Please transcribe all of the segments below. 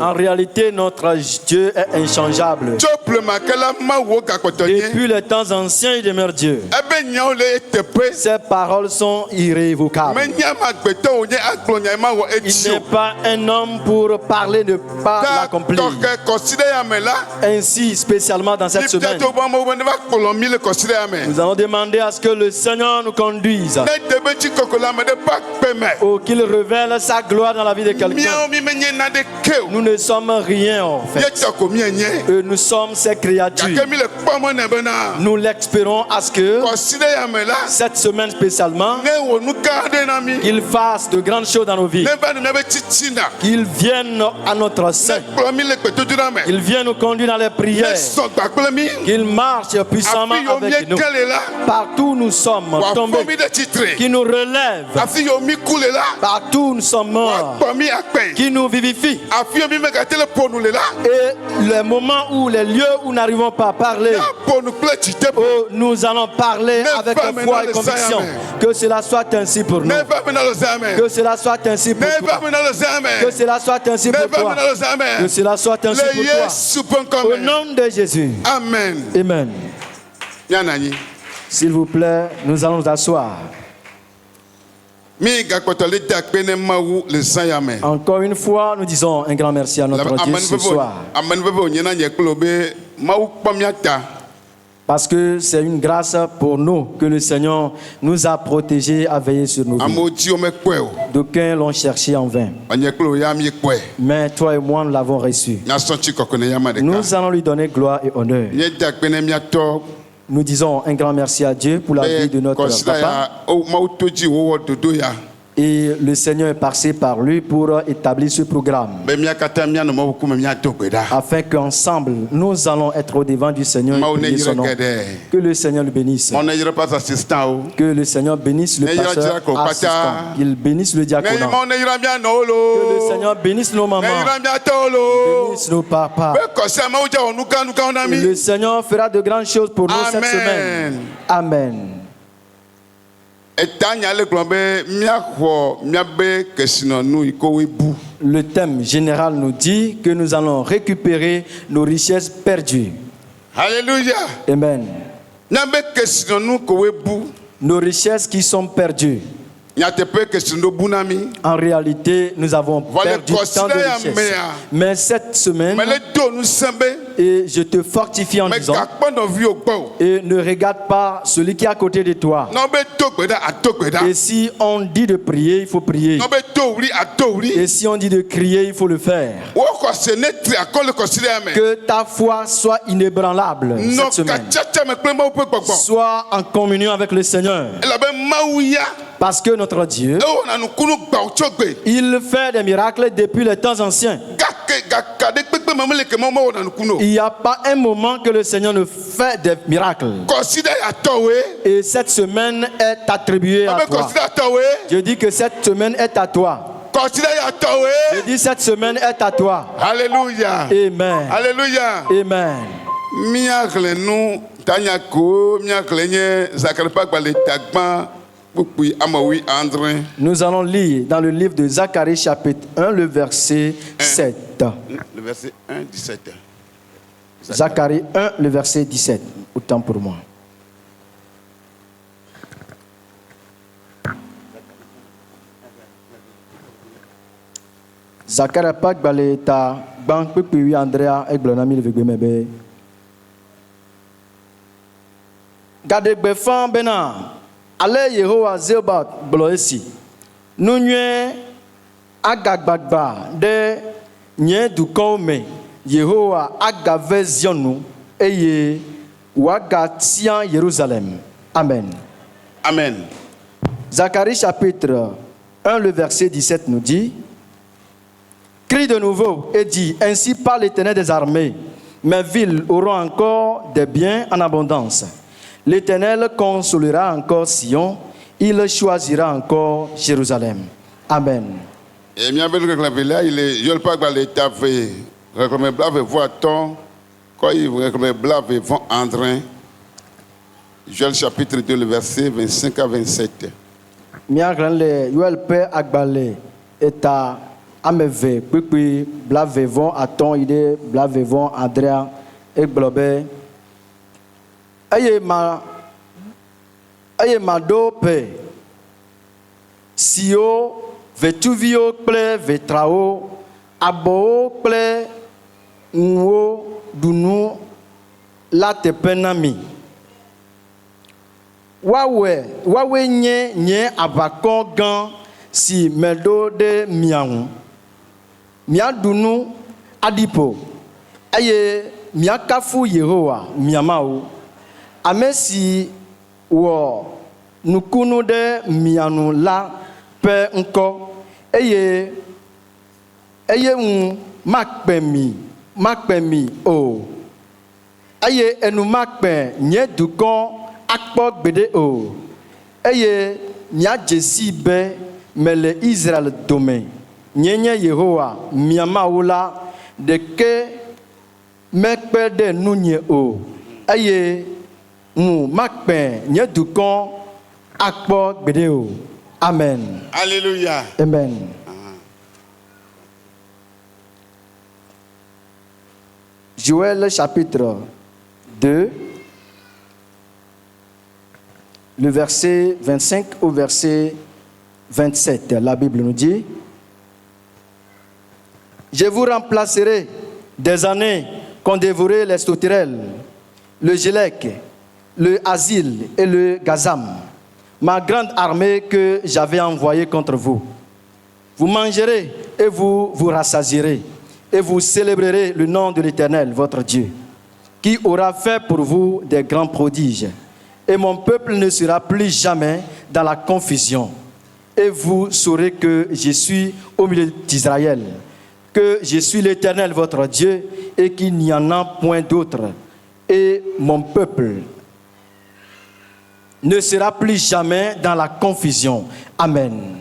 En réalité, notre Dieu est inchangeable. Depuis les temps anciens, il demeure Dieu. Ses paroles sont irrévocables. Il n'est pas un homme pour parler de pas l'accomplir. Ainsi, spécialement dans cette semaine, nous allons demander à ce que le Seigneur nous conduise, ou qu'il révèle sa gloire dans la vie de quelqu'un. Nous ne sommes rien en fait. Nous sommes ses créatures. Nous l'expérons à ce que cette semaine spécialement, qu'il fasse de grandes choses dans nos vies. Qu'il vienne à notre sein. Qu'il vienne nous conduire dans les prières. Qu'il marche puissamment avec nous. Partout où nous sommes tombés. Qu'il nous relève. Partout où nous sommes morts. Qui nous vivifie. Et les moments où les lieux où nous n'arrivons pas à parler, nous allons parler avec foi et conviction. Que cela soit ainsi pour nous. Que cela soit ainsi pour toi. Que cela soit ainsi pour toi. Que cela soit ainsi pour toi. Au nom de Jésus. Amen. Amen. S'il vous plaît, nous allons nous asseoir. Encore une fois, nous disons un grand merci à notre Dieu ce soir. Parce que c'est une grâce pour nous que le Seigneur nous a protégés, a veillé sur nous. D'aucuns l'ont cherché en vain. Mais toi et moi, nous l'avons reçu. Nous allons lui donner gloire et honneur. Nous disons un grand merci à Dieu pour la vie de notre papa. Et le Seigneur est passé par lui pour établir ce programme. Afin qu'ensemble, nous allons être au devant du Seigneur et prier son nom. Que le Seigneur le bénisse. Que le Seigneur bénisse le pasteur assistant. Qu'il bénisse le diaconat. Que le Seigneur bénisse nos mamans. Bénisse nos papas. Et le Seigneur fera de grandes choses pour nous cette semaine. Amen. Le thème général nous dit que nous allons récupérer nos richesses perdues. Alléluia. Amen. Nos richesses qui sont perdues. En réalité, nous avons perdu tant de richesses. Mais cette semaine, et je te fortifie en disant, et ne regarde pas celui qui est à côté de toi. Et si on dit de prier, il faut prier. Et si on dit de crier, il faut le faire. Que ta foi soit inébranlable cette semaine. Sois en communion avec le Seigneur. Parce que notre Dieu, il fait des miracles depuis les temps anciens. Il n'y a pas un moment que le Seigneur ne fait des miracles. Et cette semaine est attribuée à toi. Je dis que cette semaine est à toi. Je dis cette semaine est à toi. Alléluia. Amen. Alléluia. Amen. Nous allons lire dans le livre de Zacharie chapitre 1 le verset 7. Le verset 1, 17. Zacharie 1 le verset 17. Autant pour moi. Zakara pak bale ta bang pepi Andrea e glonami le vegbe gade gbe fan bena ale Yehowa zebat bloesi nunye agagbagba de nye dukome Yehowa agave zionu eye waga tian Jérusalem. Amen. Amen. Zacharie chapitre 1 le verset 17 nous dit: crie de nouveau et dit, ainsi parle l'Éternel des armées, mes villes auront encore des biens en abondance. L'Éternel consolera encore Sion, il choisira encore Jérusalem. Amen. Et bien, il est pas l'état fait réclamer blave voiton quand il réclame blave vont Andrin. Joël chapitre 2 le verset 25 à 27. Mia grande Joël père agbale eta ameve pipi blave vont aton ide blave vont Andrea et globe aye ma do pe sio vetuvio ple vetrao abo ple nwo dunu la tepenami wawe nye abakon gan si medo de miawu mia dunu adipo aye mia kafu Yehowa miamao amesi wo nukunu de mianu la pe nko eye makpemi o aye enu makpe nye dukon akpo gbede o eye nya jesi be mele Israel dome nyenye Yehowa miamaula de ke mekpe de nunye o eye mu makpe nye dukon akpo gbede o. Amen. Alléluia. Amen. Joël chapitre 2 le verset 25 au verset 27, la Bible nous dit: je vous remplacerai des années qu'ont dévoré les sauterelles, le Gélec, le Asile et le Gazam, ma grande armée que j'avais envoyée contre vous. Vous mangerez et vous vous rassasierez, et vous célébrerez le nom de l'Éternel, votre Dieu, qui aura fait pour vous des grands prodiges. Et mon peuple ne sera plus jamais dans la confusion. Et vous saurez que je suis au milieu d'Israël, que je suis l'Éternel, votre Dieu, et qu'il n'y en a point d'autre. Et mon peuple ne sera plus jamais dans la confusion. Amen.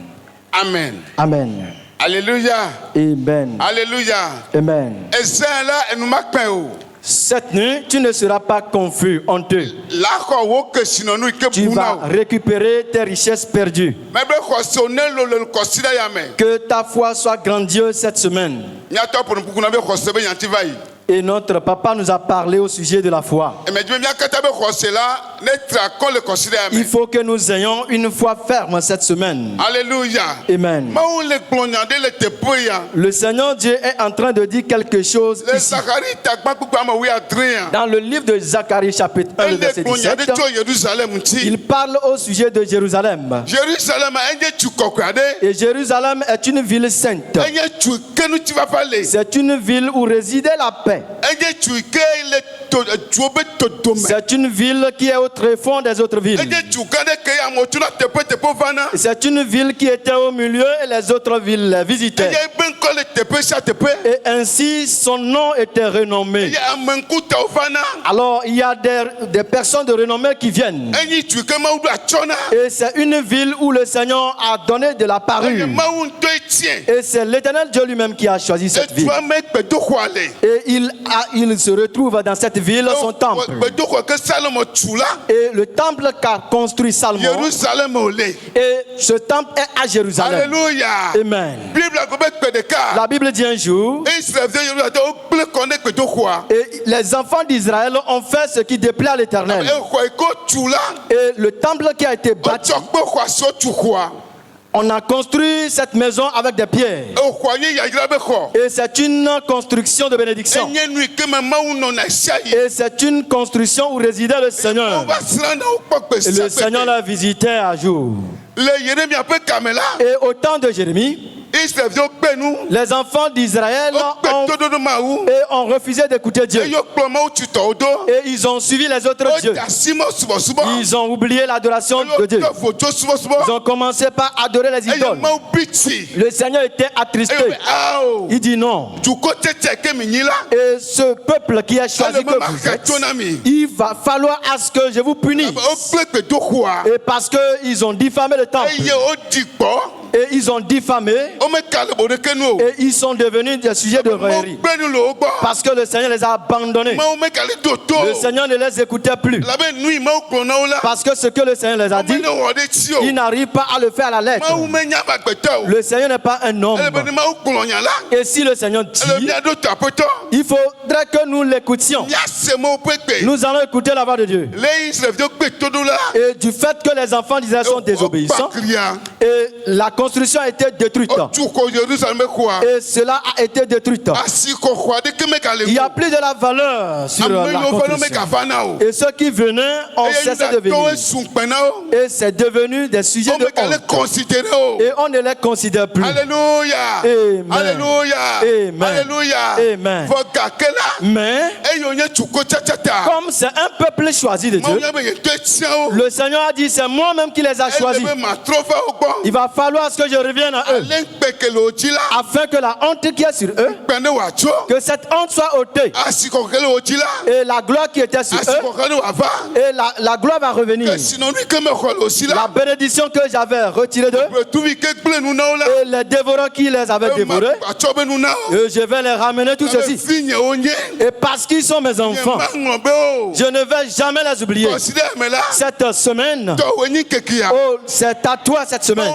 Amen. Amen. Alléluia. Amen. Alléluia. Amen. Et ça là, et nous marquons. Cette nuit, tu ne seras pas confus, honteux. Tu vas récupérer tes richesses perdues. Que ta foi soit grandiose cette semaine. Et notre papa nous a parlé au sujet de la foi. Il faut que nous ayons une foi ferme cette semaine. Alléluia. Amen. Le Seigneur Dieu est en train de dire quelque chose ici. Dans le livre de Zacharie chapitre 1 le verset 17, il parle au sujet de Jérusalem. Et Jérusalem est une ville sainte. C'est une ville où résidait la paix. C'est une ville qui est au tréfonds des autres villes. C'est une ville qui était au milieu et les autres villes les visitaient. Et ainsi son nom était renommé. Alors il y a des personnes de renommée qui viennent. Et c'est une ville où le Seigneur a donné de la parure. Et c'est l'Éternel Dieu lui-même qui a choisi cette ville. Et il se retrouve dans cette ville, son temple. Et le temple qu'a construit Salomon. Et ce temple est à Jérusalem. Alléluia. Amen. La Bible dit un jour, et les enfants d'Israël ont fait ce qui déplaît à l'Éternel. Et le temple qui a été bâti On a construit cette maison avec des pierres. Et c'est une construction de bénédiction. Et c'est une construction où résidait le Seigneur. Et le Seigneur l'a visité à jour. Et au temps de Jérémie, les enfants d'Israël ont refusé d'écouter Dieu. Et ils ont suivi les autres dieux. Ils ont oublié l'adoration de Dieu. Ils ont commencé par adorer les idoles. Le Seigneur était attristé. Il dit non. Et ce peuple qui a choisi que vous êtes, il va falloir à ce que je vous punisse. Et parce qu'ils ont diffamé le temple. Et ils ont diffamé. Et ils sont devenus des sujets de raillerie. Parce que le Seigneur les a abandonnés. Le Seigneur ne les écoutait plus. Parce que ce que le Seigneur les a dit, ils n'arrivent pas à le faire à la lettre. Le Seigneur n'est pas un homme. Et si le Seigneur dit, il faudrait que nous l'écoutions. Nous allons écouter la voix de Dieu. Et du fait que les enfants d'Israël sont désobéissants, et la construction a été détruite. Et cela a été détruit. Il n'y a plus de la valeur sur la construction. Et ceux qui venaient ont cessé de venir. Et c'est devenu des sujets de honte. Et on ne les considère plus. Alléluia. Amen. Alléluia. Amen. Alléluia. Amen. Mais comme c'est un peuple choisi de Dieu, le Seigneur a dit c'est moi-même qui les a choisis. Il va falloir que je revienne à eux, afin que la honte qui est sur eux, que cette honte soit ôtée, et la gloire qui était sur eux, et la gloire va revenir. La bénédiction que j'avais retirée d'eux, et les dévorants qui les avaient dévorés, et je vais les ramener tout ceci. Et parce qu'ils sont mes enfants, je ne vais jamais les oublier. Cette semaine, oh, c'est à toi cette semaine.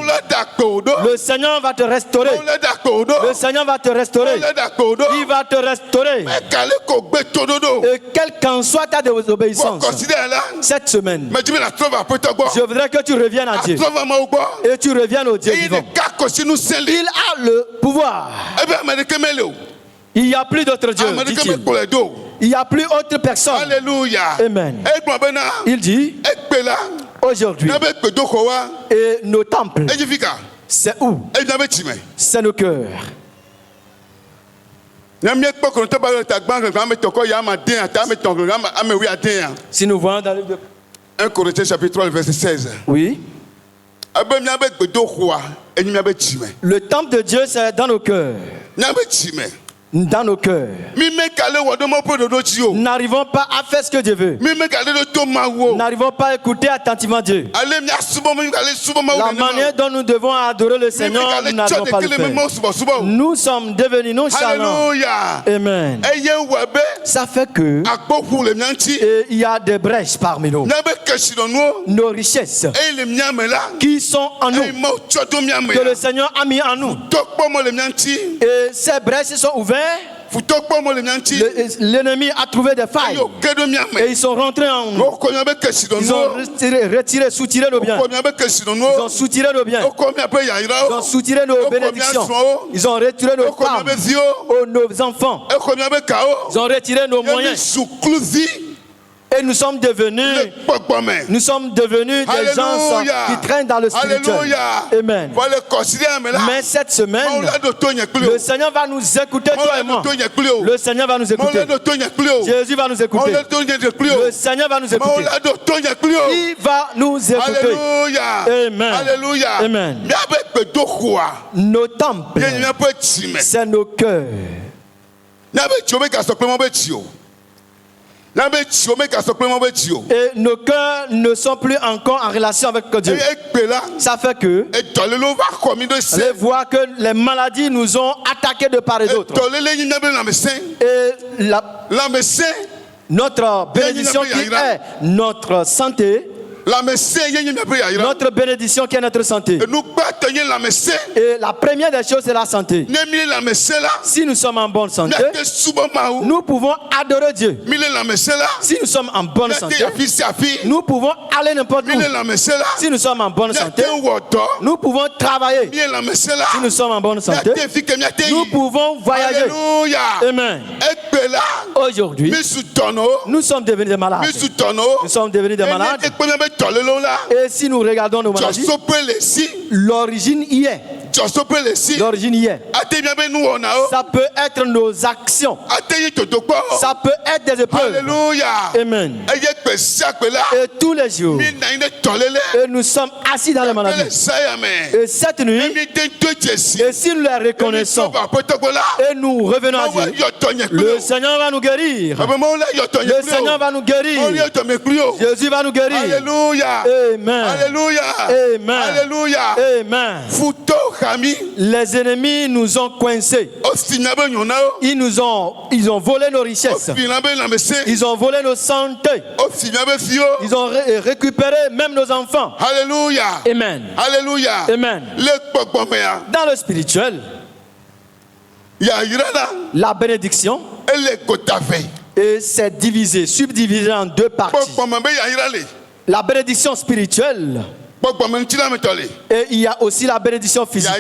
Le Seigneur va te restaurer. Le Seigneur va te restaurer. Il va te restaurer. Et quelle qu'en soit ta désobéissance, cette semaine, je voudrais que tu reviennes à Dieu. Et tu reviennes au Dieu vivant. Il a le pouvoir. Il n'y a plus d'autre Dieu, dit-il. Il n'y a plus autre personne. Alléluia. Amen. Il dit, aujourd'hui, et nos temples, c'est où? C'est nos cœurs. Si nous voyons dans le 1 Corinthiens chapitre 3, verset 16. Oui. Le temple de Dieu, c'est dans nos cœurs. Dans nos cœurs. N'arrivons pas à faire ce que Dieu veut. N'arrivons pas à écouter attentivement Dieu. La manière dont nous devons adorer le Seigneur, nous n'arrivons pas à le faire. Nous sommes devenus nonchalants. Amen. Ça fait que il y a des brèches parmi nous. Nos richesses qui sont en nous, que le Seigneur a mis en nous. Et ces brèches sont ouvertes. L'ennemi a trouvé des failles et ils sont rentrés en nous. Ils ont retiré, soutiré nos biens. Ils ont soutiré nos biens. Ils ont soutiré nos bénédictions. Ils ont retiré nos femmes, nos enfants. Ils ont retiré nos moyens. Et nous sommes devenus des gens qui traînent dans le spirituel. Amen. Mais cette semaine, le Seigneur va nous écouter, toi et moi. Le Seigneur va nous écouter. Jésus va nous écouter. Le Seigneur va nous écouter. Il va nous écouter. Amen. Amen. Nos temples, c'est nos cœurs. Et nos cœurs ne sont plus encore en relation avec Dieu. Ça fait que allez voir que les maladies nous ont attaqués de part et d'autre. Et notre bénédiction qui est notre santé, notre bénédiction qui est notre santé, Et la première des choses, c'est la santé. Si nous sommes en bonne santé, nous pouvons adorer Dieu. Si nous sommes en bonne santé, nous pouvons aller n'importe où. Si nous sommes en bonne santé, nous pouvons travailler. Si nous sommes en bonne santé, nous pouvons voyager. Amen. Aujourd'hui, nous sommes devenus des malades. Nous sommes devenus des malades. Et si nous regardons nos maladies, l'origine y est. L'origine y est. Ça peut être nos actions. Ça peut être des épreuves. Amen. Et tous les jours, et nous sommes assis dans la maladie. Et cette nuit, et si nous la reconnaissons, et nous revenons à Dieu, le Seigneur va nous guérir. Le Seigneur va nous guérir. Jésus va nous guérir. Alléluia. Amen. Alléluia. Amen. Alléluia. Amen. Les ennemis nous ont coincés. Ils ont volé nos richesses. Ils ont volé nos santé. Ils ont récupéré même nos enfants. Alléluia. Amen. Alléluia. Amen. Dans le spirituel, la bénédiction, et c'est divisé, subdivisé en deux parties. La bénédiction spirituelle, et il y a aussi la bénédiction physique.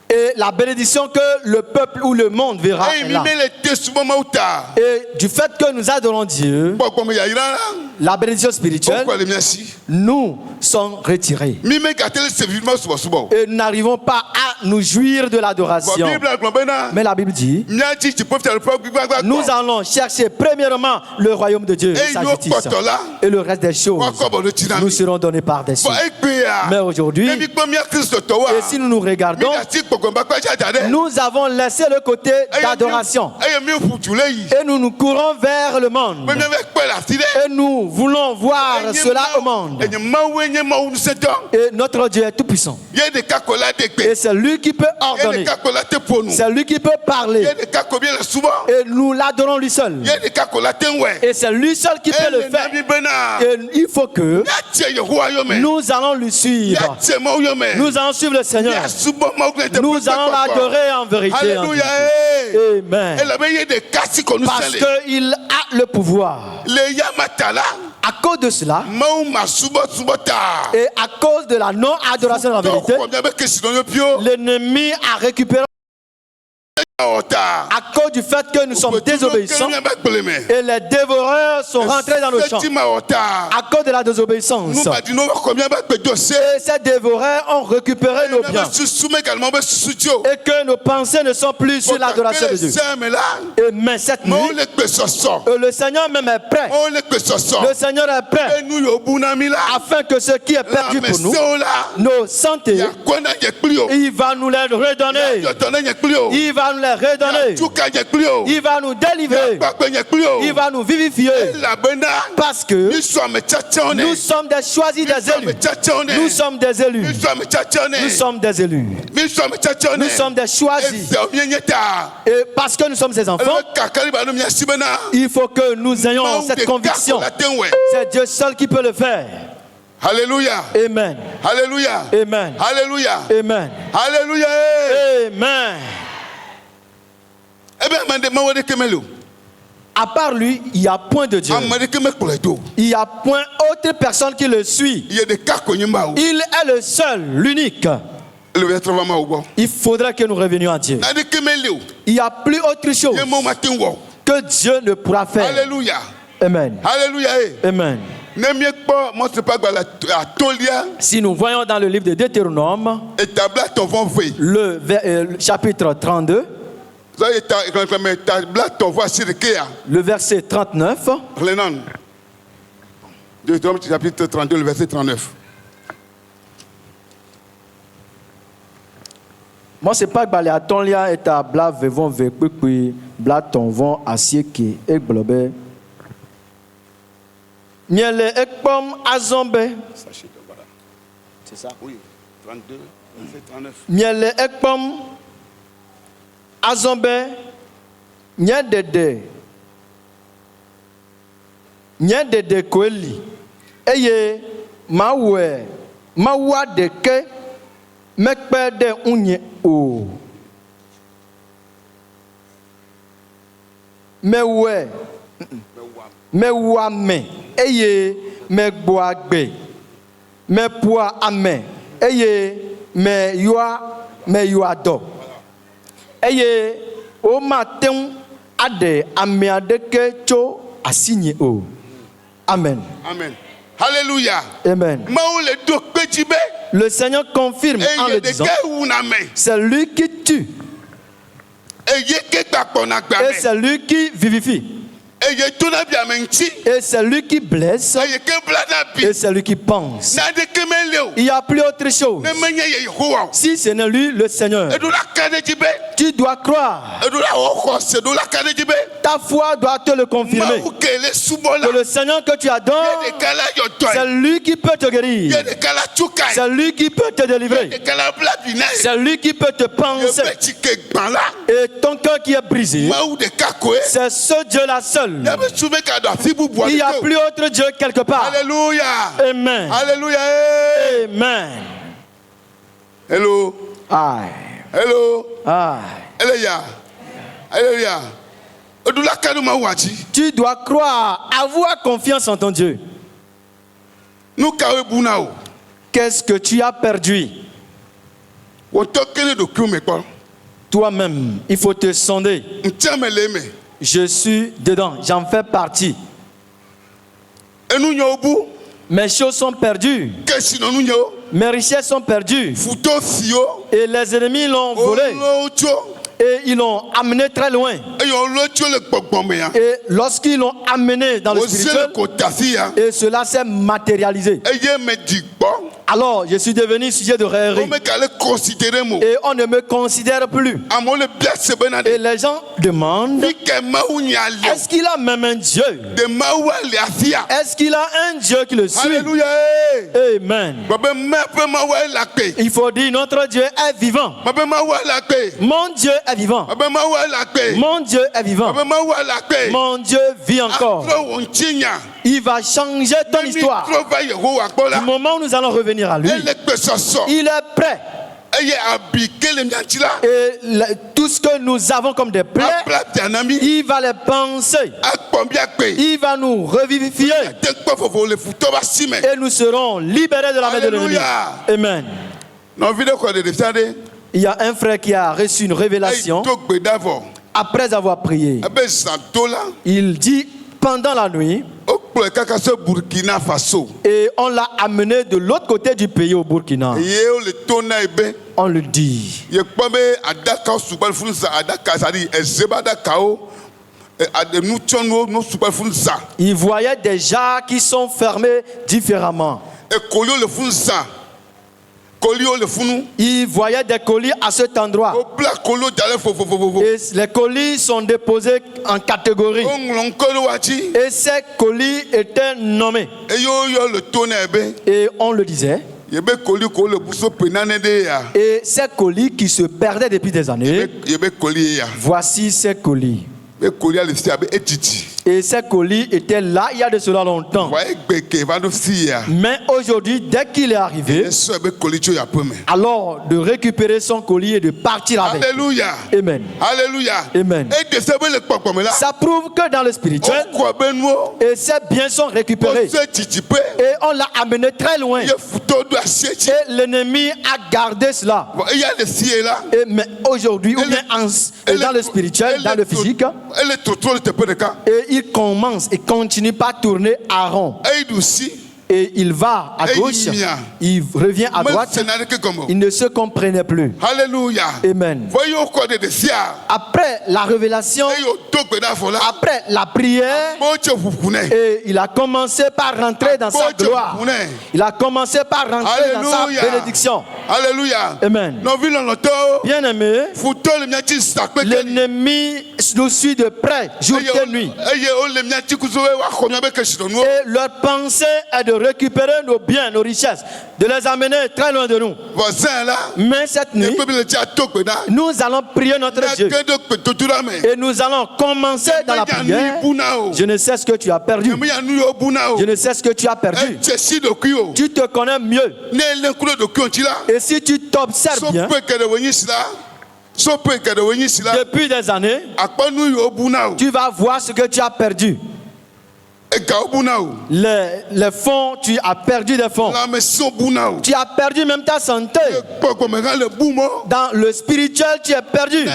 Et la bénédiction que le peuple ou le monde verra est là. Et du fait que nous adorons Dieu, la bénédiction spirituelle, nous sommes retirés. Et nous n'arrivons pas à nous jouir de l'adoration. Mais la Bible dit, nous allons chercher premièrement le royaume de Dieu et sa justice. Et le reste des choses nous seront données par des cieux. Mais aujourd'hui, et si nous nous regardons, nous avons laissé le côté d'adoration. Et nous nous courons vers le monde. Et nous voulons voir cela au monde. Et notre Dieu est tout puissant. Et c'est lui qui peut ordonner. C'est lui qui peut parler. Et nous l'adorons lui seul. Et c'est lui seul qui peut le faire. Et il faut que nous allons lui suivre. Nous allons suivre le Seigneur. Nous allons l'adorer en vérité. Amen. Parce qu'il a le pouvoir. À cause de cela, et à cause de la non-adoration de la vérité, l'ennemi a récupéré. À cause du fait que nous sommes désobéissants, et les dévoreurs sont rentrés dans nos champs à cause de la désobéissance. Et ces dévoreurs ont récupéré nos biens, et que nos pensées ne sont plus sur l'adoration de Dieu. Et mais cette nuit, le Seigneur même est prêt. Le Seigneur est prêt afin que ce qui est perdu pour nous, nos santé, il va nous les redonner. Il va nous les redonner. Il va nous délivrer. Il va nous vivifier. Parce que nous sommes des choisis, des élus. Nous sommes des élus. Nous sommes des élus. Nous sommes des choisis. Et parce que nous sommes ses enfants, il faut que nous ayons cette conviction. C'est Dieu seul qui peut le faire. Alléluia. Amen. Alléluia. Amen. Alléluia. Amen. Alléluia. Amen. À part lui, il n'y a point de Dieu. Il n'y a point autre personne qui le suit. Il est le seul, l'unique. Il faudrait que nous revenions à Dieu. Il n'y a plus autre chose que Dieu ne pourra faire. Alléluia. Amen. Alléluia. Amen. Si nous voyons dans le livre de Deutéronome, le chapitre 32, le verset 39. Deutéronome chapitre 32, le verset 39. Moi, c'est pas que à ton lien et à bla vevon vekpekpe bla ton vent asieke et globé. Miele ekpom azombe. C'est ça? Oui, 32, verset 39. Miele ekpom azombe nyedede nyedede koeli eye mawe Mawa de ke mekpe de unye o. Mewe mewame eye megboagbe mepoa ame eye meyoado eye o maten ade ame adeke tso asinye o. Amen. Amen. Alléluia. Amen. Le Seigneur confirme en le disant, c'est lui qui tue et c'est lui qui vivifie. Et c'est lui qui blesse et c'est lui qui pense. Il n'y a plus autre chose. Si ce n'est lui, le Seigneur, tu dois croire. Ta foi doit te le confirmer. Que le Seigneur que tu adores, c'est lui qui peut te guérir. C'est lui qui peut te délivrer. C'est lui qui peut te penser. Et ton cœur qui est brisé, c'est ce Dieu-là seul. Il n'y a plus autre Dieu quelque part. Alléluia. Amen. Alléluia. Amen. Hello. Aye. Hello. Aye. Alléluia. Alléluia. Tu dois croire, avoir confiance en ton Dieu. Qu'est-ce que tu as perdu? Toi-même, il faut te sonder. Je suis dedans, j'en fais partie. Mes choses sont perdues. Mes richesses sont perdues. Et les ennemis l'ont volé. Et ils l'ont amené très loin. Et lorsqu'ils l'ont amené dans le spirituel, et cela s'est matérialisé. Alors, je suis devenu sujet de raillerie. Et on ne me considère plus. Et les gens demandent, est-ce qu'il a même un Dieu? Est-ce qu'il a un Dieu qui le suit? Amen. Il faut dire, notre Dieu est vivant. Mon Dieu est vivant. Mon Dieu est vivant. Mon Dieu vit encore. Il va changer ton histoire. Du moment où nous allons revenir à lui, il est prêt. Et tout ce que nous avons comme des plaies, il va les penser. Il va nous revivifier. Et nous serons libérés de la main de l'ennemi. Amen. Il y a un frère qui a reçu une révélation après avoir prié. Il dit pendant la nuit, et on l'a amené de l'autre côté du pays au Burkina. On le dit. Il voyait des jars qui sont fermés différemment. Il voyait des colis à cet endroit. Et les colis sont déposés en catégorie. Et ces colis étaient nommés. Et on le disait. Et ces colis qui se perdaient depuis des années. Voici ces colis. Et ces colis étaient là il y a de cela longtemps. Mais aujourd'hui, dès qu'il est arrivé, alors de récupérer son colis et de partir avec. Alléluia. Amen. Alléluia. Amen. Ça prouve que dans le spirituel, et ces biens sont récupérés. Et on l'a amené très loin. Et l'ennemi a gardé cela. Et mais aujourd'hui, ou bien dans le spirituel, dans le physique, et il commence et continue pas à tourner à rond. Et il va à gauche, il revient à droite, il ne se comprenait plus. Alléluia. Amen. Après la révélation, après la prière, et il a commencé par rentrer dans sa gloire. Il a commencé par rentrer dans sa bénédiction. Alléluia. Amen. Bien aimé, l'ennemi nous suit de près, jour et nuit. Et leur pensée est de récupérer nos biens, nos richesses, de les amener très loin de nous. Mais cette nuit, nous allons prier notre Dieu. Et nous allons commencer dans la prière. Je ne sais ce que tu as perdu. Je ne sais ce que tu as perdu. Tu te connais mieux. Et si tu t'observes bien, depuis des années, tu vas voir ce que tu as perdu. Les fonds, tu as perdu des fonds. Tu as perdu même ta santé. Dans le spirituel, tu es perdu.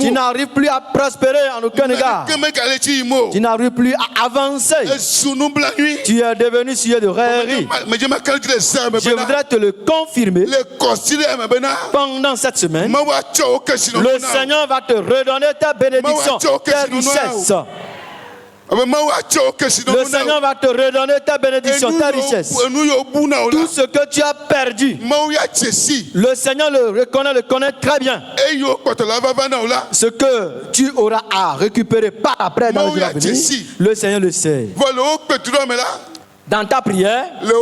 Tu n'arrives plus à prospérer en aucun égard. Tu n'arrives plus à avancer. Tu es devenu sujet de raillerie. Je voudrais te le confirmer. Pendant cette semaine, le Seigneur va te redonner ta bénédiction, tes richesses. Le Seigneur va te redonner ta bénédiction, ta richesse. Tout ce que tu as perdu, le Seigneur le connaît très bien. Ce que tu auras à récupérer par après dans le jour à venir, le Seigneur le sait. Dans ta prière, le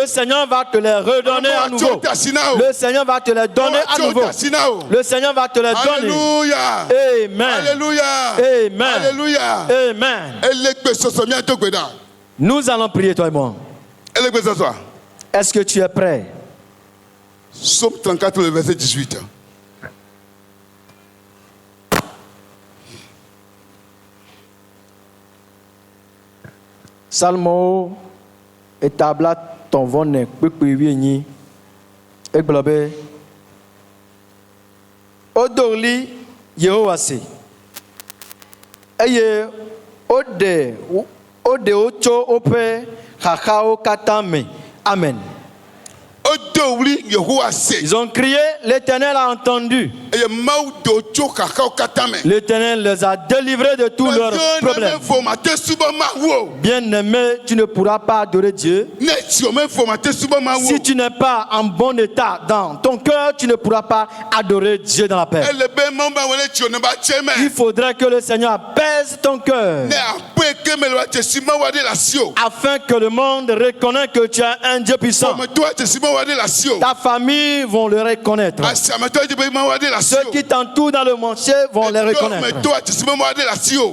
Seigneur va te les redonner à nouveau. Le Seigneur va te les donner à nouveau. Le Seigneur va te les donner. Amen. Amen. Amen. Nous allons prier, toi et moi. Est-ce que tu es prêt? Psaume 34, le verset 18. Salmo etabla ton vone kpekpe ni eglobe odoli Yehowa se eye ode ocho ope khakao katame. Amen. Ils ont crié, l'Éternel a entendu. L'Éternel les a délivrés de tous leurs problèmes. Bien-aimé, tu ne pourras pas adorer Dieu. Si tu n'es pas en bon état dans ton cœur, tu ne pourras pas adorer Dieu dans la paix. Il faudrait que le Seigneur apaise ton cœur, afin que le monde reconnaisse que tu es un Dieu puissant. Ta famille vont le reconnaître. Ceux qui t'entourent dans le marché vont les reconnaître.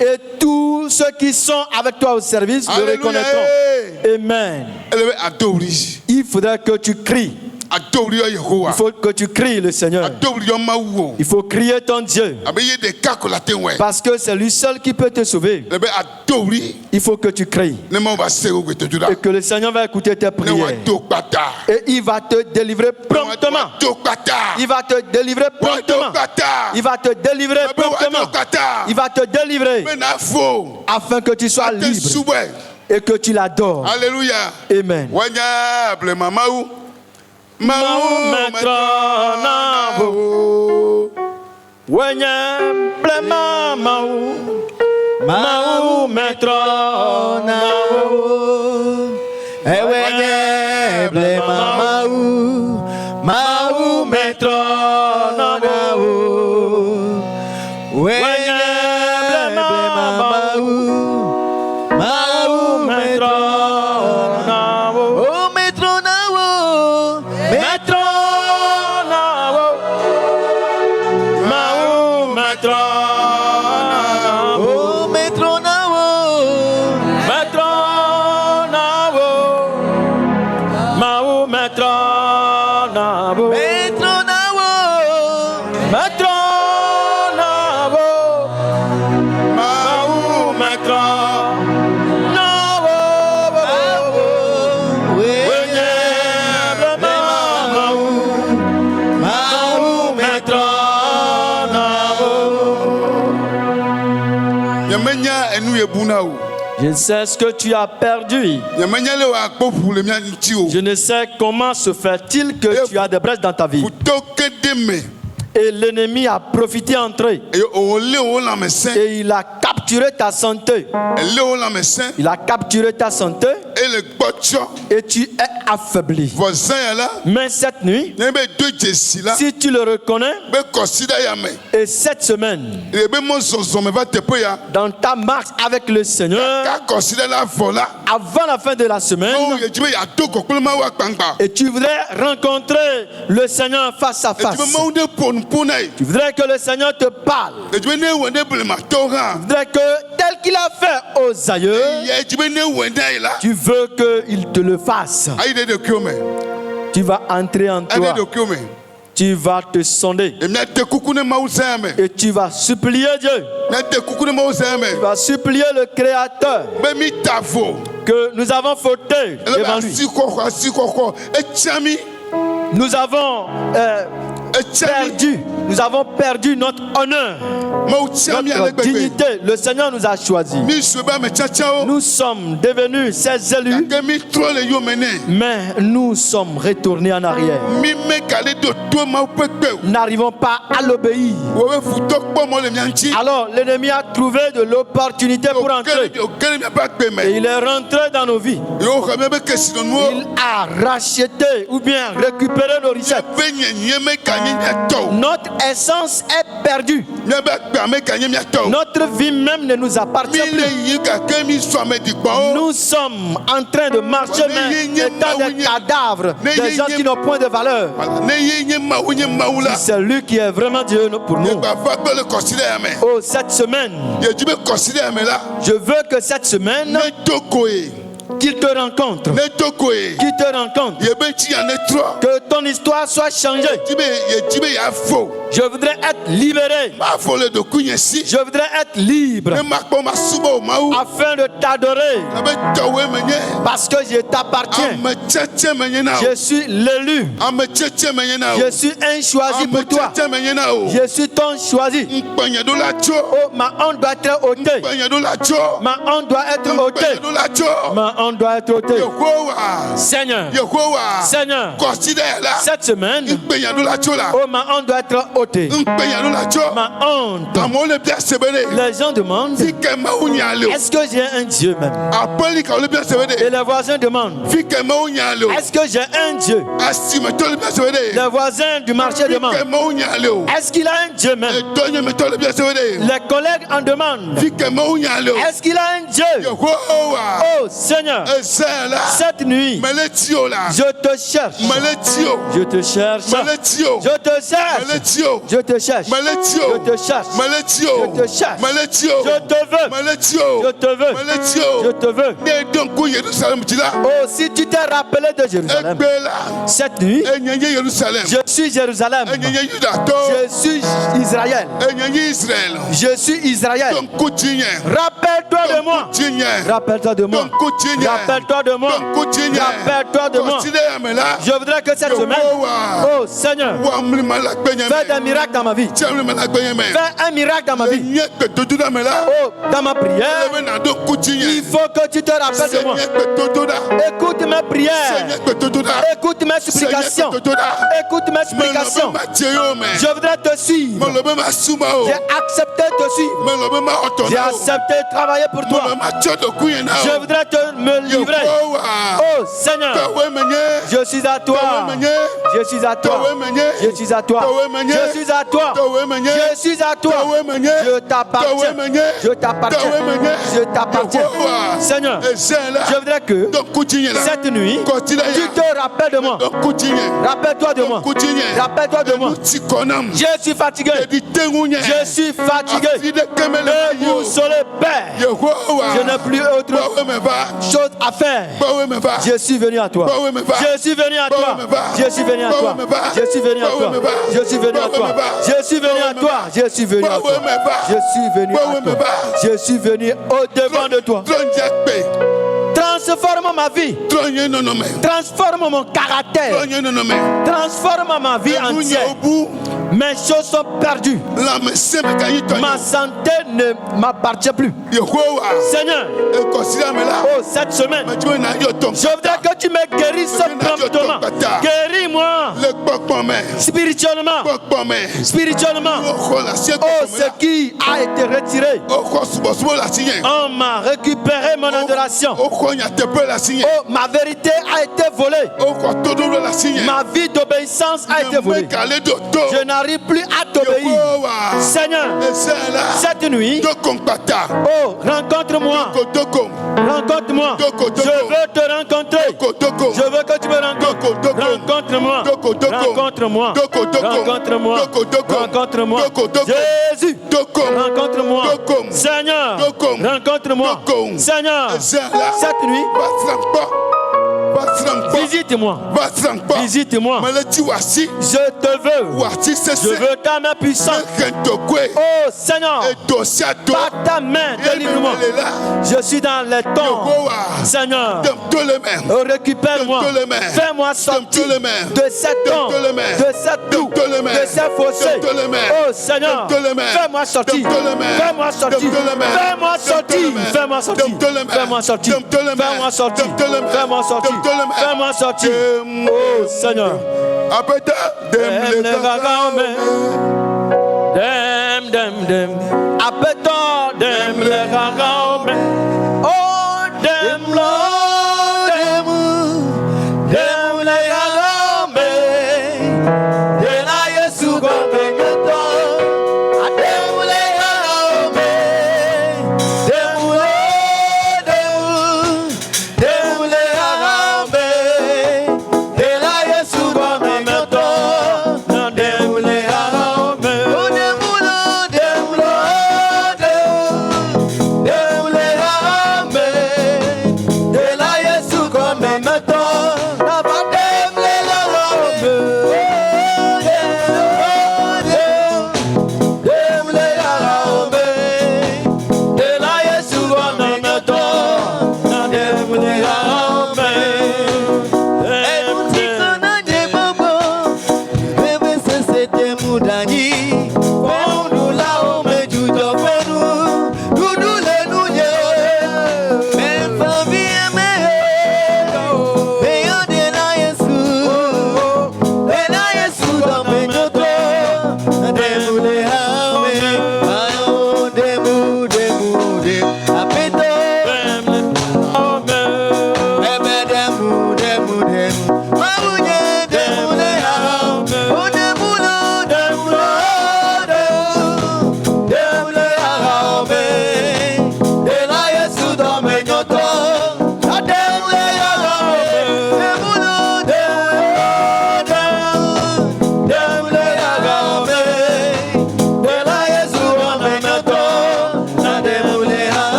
Et tous ceux qui sont avec toi au service le reconnaîtront. Amen. Il faudrait que tu cries. Il faut que tu cries le Seigneur. Il faut crier ton Dieu. Parce que c'est lui seul qui peut te sauver. Il faut que tu cries. Et que le Seigneur va écouter tes prières. Et il va te délivrer promptement. Il va te délivrer promptement. Il va te délivrer promptement. Il va te délivrer afin que tu sois libre et que tu l'adores. Alléluia. Amen. Mau metrona bu Wenyem plema mau metrona bu Wenyem plema mau metrona bu Wenyem plema mau metrona bu Je sais ce que tu as perdu. Je ne sais comment se fait-il que tu as des brèches dans ta vie. Et l'ennemi a profité entre eux. Et il a capté capturé ta santé. Il a capturé ta santé. Et tu es affaibli. Mais cette nuit, si tu le reconnais, et cette semaine, dans ta marche avec le Seigneur, avant la fin de la semaine, et tu voudrais rencontrer le Seigneur face à face, tu voudrais que le Seigneur te parle, tu voudrais que tel qu'il a fait aux aïeux, tu veux qu'il te le fasse. Tu vas entrer en toi. Tu vas te sonder. Et tu vas supplier Dieu. Tu vas supplier le Créateur que nous avons fauté devant lui. Nous avons perdu notre honneur, notre dignité. Le Seigneur nous a choisis. Nous sommes devenus ses élus, mais nous sommes retournés en arrière. Nous n'arrivons pas à l'obéir. Alors l'ennemi a trouvé de l'opportunité pour entrer. Et il est rentré dans nos vies. Il a racheté ou bien récupéré nos richesses. Notre essence est perdue. Notre vie même ne nous appartient plus. Nous sommes en train de marcher, mais étant des cadavres, des gens qui n'ont point de valeur. Si c'est lui qui est vraiment Dieu pour nous. Oh, cette semaine, je veux que cette semaine, qu'il te rencontre. Qu'il te rencontre. Que ton histoire soit changée. Je voudrais être libéré. Je voudrais être libre. Afin de t'adorer. Parce que je t'appartiens. Je suis l'élu. Je suis un choisi pour toi. Je suis ton choisi. Oh, ma honte doit être ôtée. Ma honte doit être ôtée. Ma honte doit être ôtée. Seigneur, Seigneur, cette semaine, oh, ma honte doit être ôtée. Ma honte. Les gens demandent, est-ce que j'ai un Dieu même? Et les voisins demandent, est-ce que j'ai un Dieu? Les voisins du marché demandent, est-ce qu'il a un Dieu même? Les collègues en demandent, est-ce qu'il a un Dieu? Oh Seigneur, cette nuit, je te cherche. Je te cherche. Je te cherche. Je te cherche. Je te cherche. Je te cherche. Je te veux. Je te veux. Je te veux. Oh, si tu t'es rappelé de Jérusalem, cette nuit, je suis Jérusalem. Je suis Israël. Je suis Israël. Rappelle-toi de moi. Rappelle-toi de moi. Rappelle-toi de moi. Rappelle-toi de moi. Je voudrais que cette semaine, oh Seigneur, fais des miracles dans ma vie. Fais un miracle dans ma vie. Oh, dans ma prière, il faut que tu te rappelles de moi. Écoute mes prières. Écoute mes supplications. Écoute mes supplications. Je voudrais te suivre. J'ai accepté de te suivre. J'ai accepté de travailler pour toi. Je voudrais me livrer. Oh Seigneur, je suis à toi. Je suis à toi. Je suis à toi. Je suis à toi. Je suis à toi. Je t'appartiens. Je t'appartiens. Je t'appartiens. Seigneur, je voudrais que cette nuit, tu te rappelles de moi. Rappelle-toi de moi. Rappelle-toi de moi. Je suis fatigué. Je suis fatigué. Et vous serez Père. Je n'ai plus autre chose à faire. Je suis venu à toi. Je suis venu à toi. Je suis venu à toi. Je suis venu à toi. Je suis venu à toi. Je suis venu à toi. Je suis venu à toi. Je suis venu à toi. Je suis venu au-devant de toi. Transforme ma vie. Transforme mon caractère. Transforme ma vie entière. Mes choses sont perdues. Ma santé ne m'appartient plus. Seigneur, oh, cette semaine, je voudrais que tu me guérisses promptement. Guéris-moi spirituellement. Spirituellement. Oh, ce qui a été retiré. On m'a récupéré mon adoration. Oh, ma vérité a été volée. Ma vie d'obéissance a été volée. Je n'arrive plus à t'obéir. Seigneur, cette nuit, oh, rencontre-moi. Rencontre-moi. Je veux te rencontrer. Je veux que tu me rencontres. Rencontre-moi. Rencontre-moi. Rencontre-moi. Rencontre-moi. Jésus, rencontre-moi. Seigneur, rencontre-moi. Seigneur, cette nuit, visite-moi. Visite-moi. Je te veux. Je veux ta main puissante. Oh Seigneur, par ta main, délivre-moi. Je suis dans les temps. Seigneur, récupère-moi. Fais-moi sortir de cette temps, de cette toux, de ces fossés. Oh Seigneur, fais-moi sortir. Fais-moi sortir. Fais-moi sortir. Fais-moi sortir. Fais-moi sortir. Fais-moi sortir. Fais-moi sortir. Fais-moi sortir. Oh Seigneur. Dem le ragame. Dem. Appétant dem le ragame. Oh dem le ragame. De la Yesu gombe gato. Dem le ragame. Dem le ragame. De la Yesu gombe gato. Dem le ragame.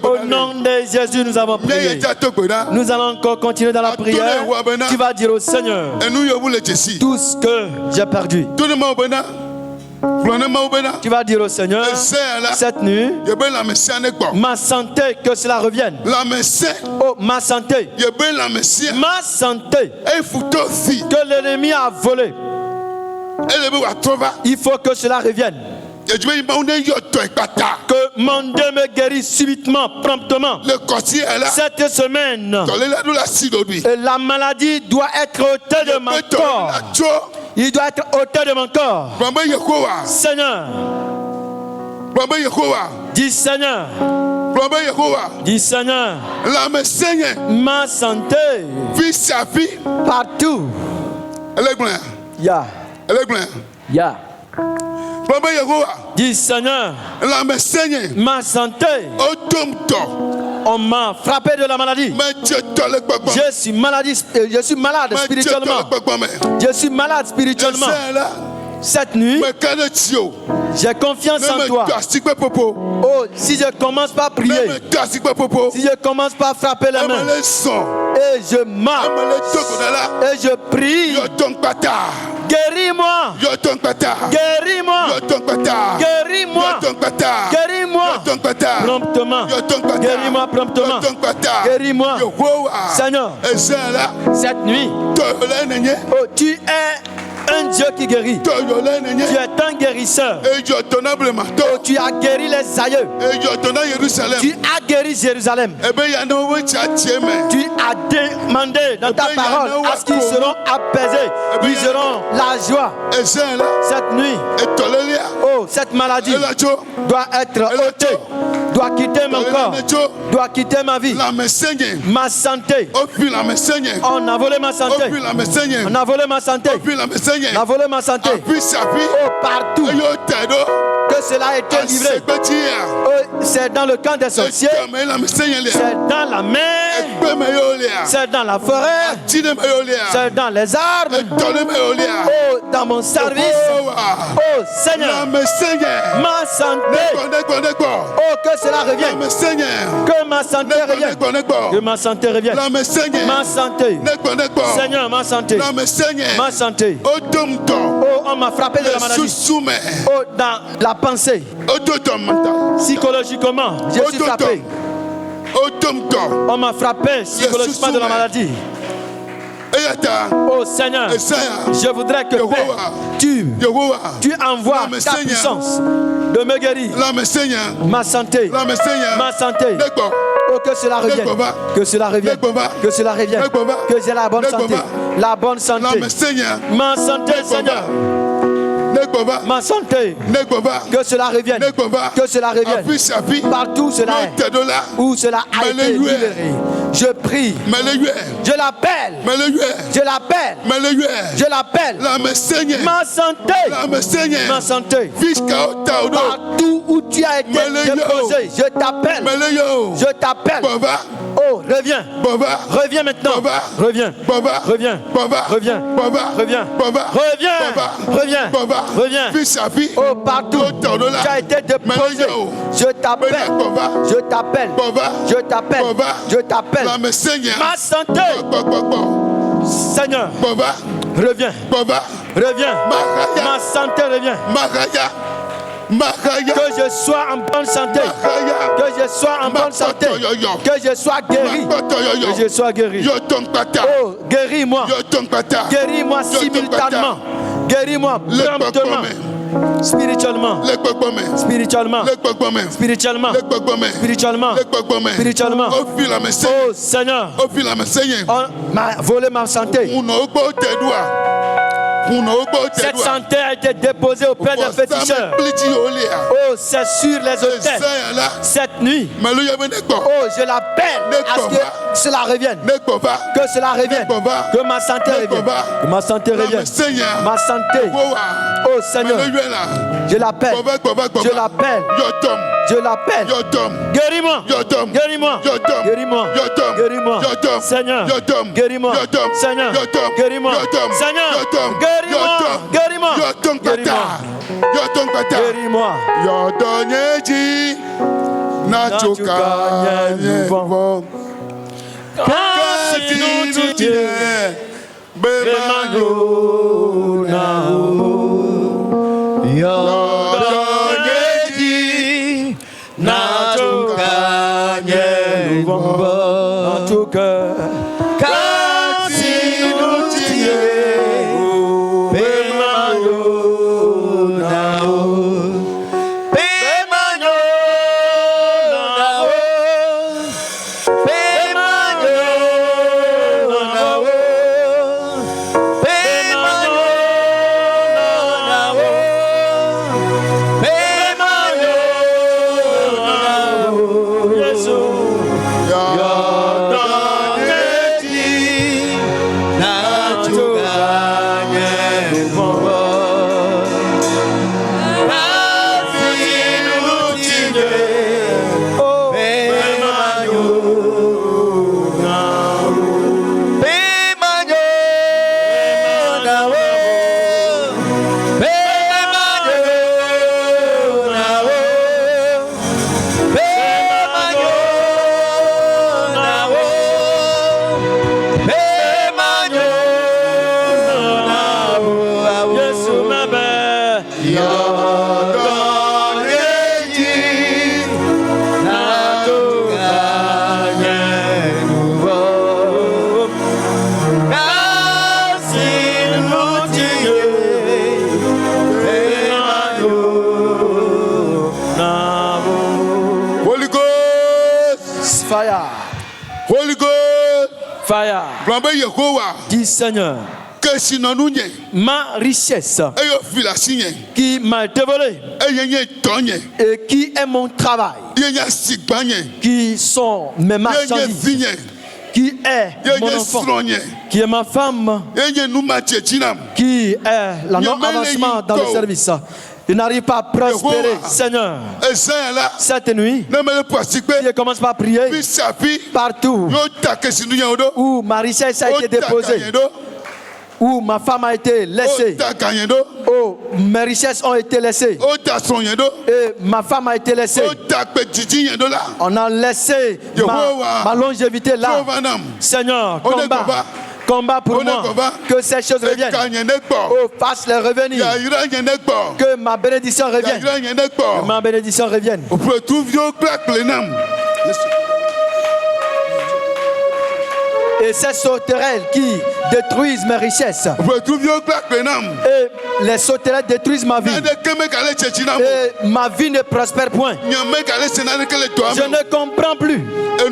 Au nom de Jésus, nous avons prié. Nous allons encore continuer dans la prière. Tu vas dire au Seigneur tout ce que j'ai perdu. Tu vas dire au Seigneur cette nuit, ma santé, que cela revienne. Oh, ma santé. Ma santé que l'ennemi a volé. Il faut que cela revienne. Que mon Dieu me guérisse subitement, promptement. Cette semaine, et la maladie doit être ôtée de mon corps. Il doit être ôté de mon corps. Seigneur. Dis Seigneur. Dis Seigneur. Ma santé. Partout. Ya. Ya. Dis Seigneur. Ma santé. On m'a frappé de la maladie. Je suis malade spirituellement. Je suis malade spirituellement. Cette nuit, j'ai confiance en toi. Oh, si je commence par prier, si je commence par frapper les mains, et je marche, et je prie, guéris-moi, guéris-moi, guéris-moi, guéris-moi, promptement, guéris-moi promptement, guéris-moi, Seigneur. Cette nuit, oh, tu es un Dieu qui guérit. Tu es un guérisseur. Oh, tu as guéri les aïeux. Tu as guéri Jérusalem. Tu as demandé dans ta parole à ce qu'ils seront apaisés. Ils auront la joie. Cette nuit, oh, cette maladie doit être ôtée, doit quitter mon corps, doit quitter ma vie, ma santé. On a volé ma santé. On a volé ma santé. On a volé ma santé. Oh, partout que cela a été livré. Oh, c'est dans le camp des sorciers. C'est dans la mer. C'est dans la forêt. C'est dans les arbres. Oh, dans mon service. Oh, Seigneur. Ma santé. Oh, que cela revienne. Que ma santé revienne. Que ma santé revienne. Ma santé. Seigneur, ma santé. Ma santé. Oh, on m'a frappé de la maladie. Oh, dans la pensée. Psychologiquement, je suis frappé. On m'a frappé psychologiquement de la maladie. Oh Seigneur, je voudrais que tu envoies ta puissance de me guérir. Ma santé. Ma santé. Oh, que cela revienne. Que cela revienne. Que cela revienne. Que j'ai la bonne santé. La bonne santé. Ma santé, Seigneur. Ma santé. Que cela revienne. Que cela revienne. Partout cela est. Où cela a été libéré. Je prie. Je l'appelle. Je l'appelle. Je l'appelle. Ma santé. Ma santé. Partout où tu as été déposé, je t'appelle. Je t'appelle. Oh, reviens. Reviens maintenant. Reviens. Reviens. Reviens. Reviens. Reviens. Reviens. Oh, partout tu as été déposé. Je t'appelle. Je t'appelle. Je t'appelle. Je t'appelle. Ma santé. Seigneur. Reviens. Reviens. Ma santé revient. Que je sois en bonne santé. Que je sois en bonne santé. Que je sois guéri. Que je sois guéri. Oh, guéris-moi. Guéris-moi simultanément. Guéris-moi promptement. Spirituellement. Spirituellement. Spirituellement. Spirituellement. Spirituellement. Oh Seigneur. On m'a volé ma santé. Cette santé a été déposée auprès des féticheurs. Oh, c'est sur les autels. Cette nuit, oh, je l'appelle à ce que cela revienne. Que cela revienne. Que ma santé revienne. Que ma santé revienne. Ma santé. Oh Seigneur, je l'appelle. Je l'appelle. Je l'appelle. Guéris-moi. Guéris-moi. Guéris-moi. Guéris-moi. Seigneur, guéris-moi. Seigneur, guéris-moi. Seigneur, guéris-moi. Guéris-moi. Guéris-moi. Yodonyeji nachoka nyevon. Kasi nutie bemano nao. Yodonyeji nachoka nyevon. Nachoka. Kasi nutie bemano nao. Holy Ghost. Fire. Dis Seigneur. Ma richesse qui m'a été volée et qui est mon travail, qui sont mes marchandises, qui est mon enfant, qui est ma femme, qui est la non-avancement dans le service. Il n'arrive pas à prospérer, Seigneur. Cette nuit, je commence par prier partout où ma richesse a été déposée, où ma femme a été laissée, où mes richesses ont été laissées, et ma femme a été laissée. On a laissé ma longévité là. Seigneur, combat pour moi, que ces choses reviennent. Oh, fasse les revenir. Que ma bénédiction revienne. Que ma bénédiction revienne. Et ces sauterelles qui détruisent mes richesses. Et les sauterelles détruisent ma vie. Et ma vie ne prospère point. Je ne comprends plus. Et